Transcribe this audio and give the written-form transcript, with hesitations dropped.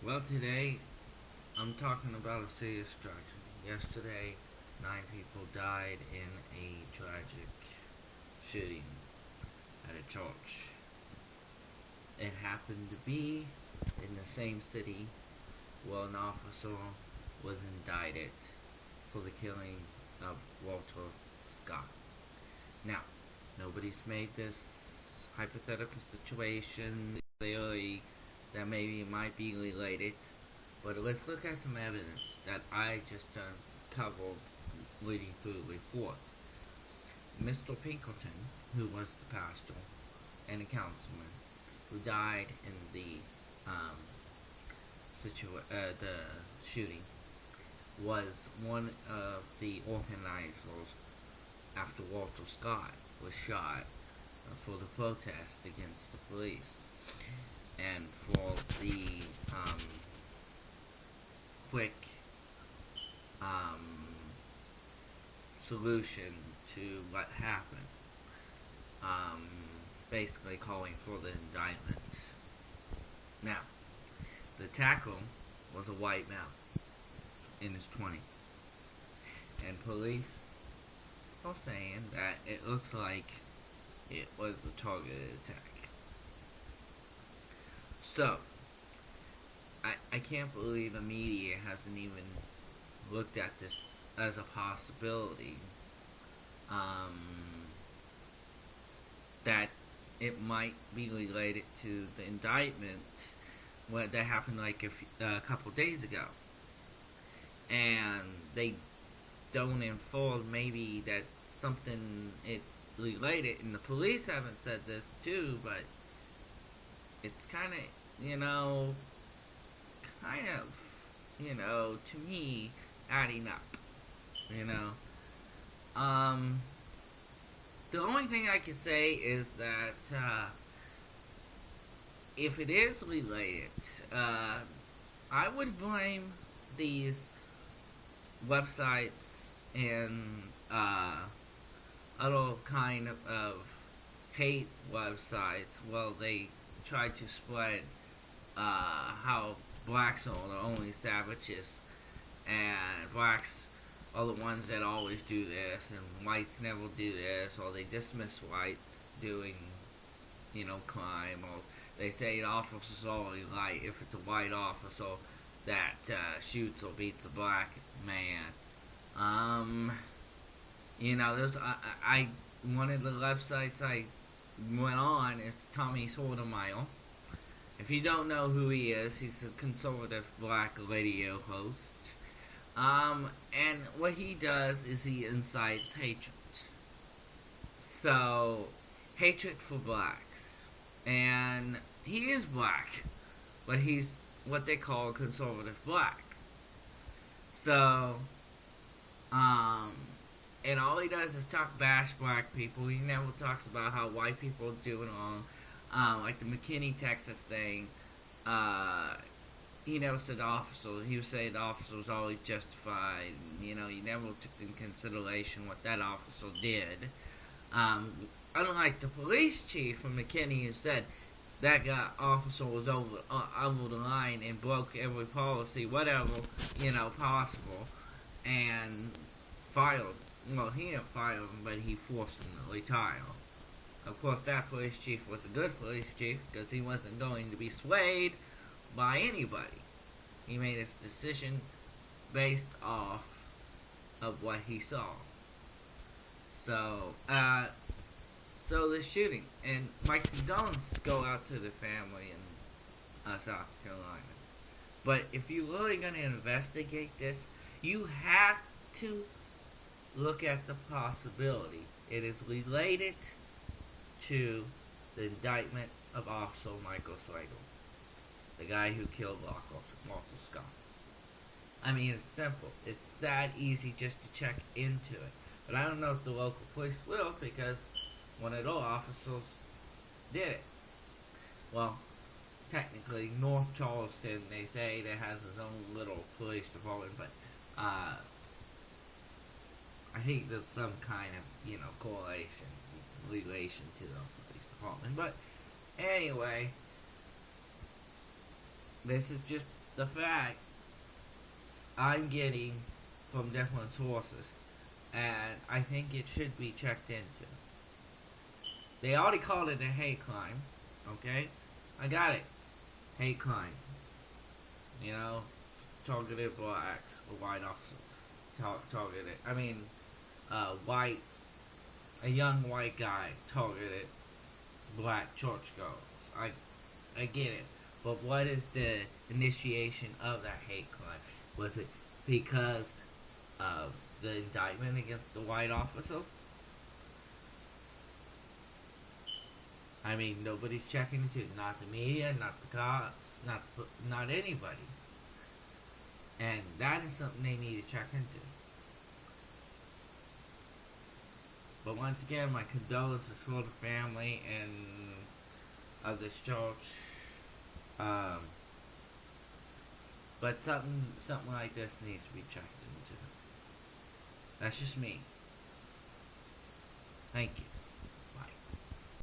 Well, today I'm talking about a serious tragedy. Yesterday, 9 people died in a tragic shooting at a church. It happened to be in the same city where an officer was indicted for the killing of Walter Scott. Now, nobody's made this hypothetical situation clearly that maybe it might be related, but let's look at some evidence that I just uncovered leading through the report. Mr. Pinkerton, who was the pastor and a councilman, who died in the shooting, was one of the organizers after Walter Scott was shot for the protest against the police and for the quick solution to what happened. Basically calling for the indictment. Now, the attacker was a white male in his 20s, and police are saying that it looks like it was a targeted attack. So, I can't believe the media hasn't even looked at this as a possibility. That it might be related to the indictment that happened like a couple days ago. And they don't inform maybe that something it's related, and the police haven't said this too, but it's kind of, to me, adding up, the only thing I can say is that if it is related, I would blame these websites and other kind of hate websites. Well, they try to spread how blacks are the only savages, and blacks are the ones that always do this, and whites never do this, or they dismiss whites doing, crime, or they say the officer's only right if it's a white officer that shoots or beats a black man. There's one of the websites I went on is Tommy Sotomayor. If you don't know who he is, he's a conservative black radio host. And what he does is he incites hatred. So, hatred for blacks. And he is black, but he's what they call conservative black. So, and all he does is bash black people. He never talks about how white people are doing wrong. Like the McKinney, Texas thing, he never said the officer. He would say the officer was always justified. He never took in consideration what that officer did. Unlike the police chief from McKinney, who said that guy officer was over the line and broke every policy, whatever possible, and fired. Well, he didn't fire him, but he forced him to retire. Of course, that police chief was a good police chief because he wasn't going to be swayed by anybody. He made his decision based off of what he saw. So the shooting, and my condolences go out to the family in South Carolina. But if you're really going to investigate this, you have to look at the possibility. It is related to the indictment of Officer Michael Slager, the guy who killed Walter Scott. I mean, it's simple. It's that easy just to check into it. But I don't know if the local police will, because one of their officers did it. Well, technically, North Charleston, they say, that has its own little police department, but I think there's some kind of, correlation, relation to the police department. But anyway, this is just the facts I'm getting from different sources, and I think it should be checked into. They already called it a hate crime, okay? I got it. Hate crime. You know, targeted blacks or white officers. Targeted. I mean, a young white guy targeted black churchgoers. I get it. But what is the initiation of that hate crime? Was it because of the indictment against the white officer? I mean, nobody's checking into it. Not the media, not the cops, not anybody. And that is something they need to check into. But once again, my condolences for the family and of this church. But something like this needs to be checked into. That's just me. Thank you.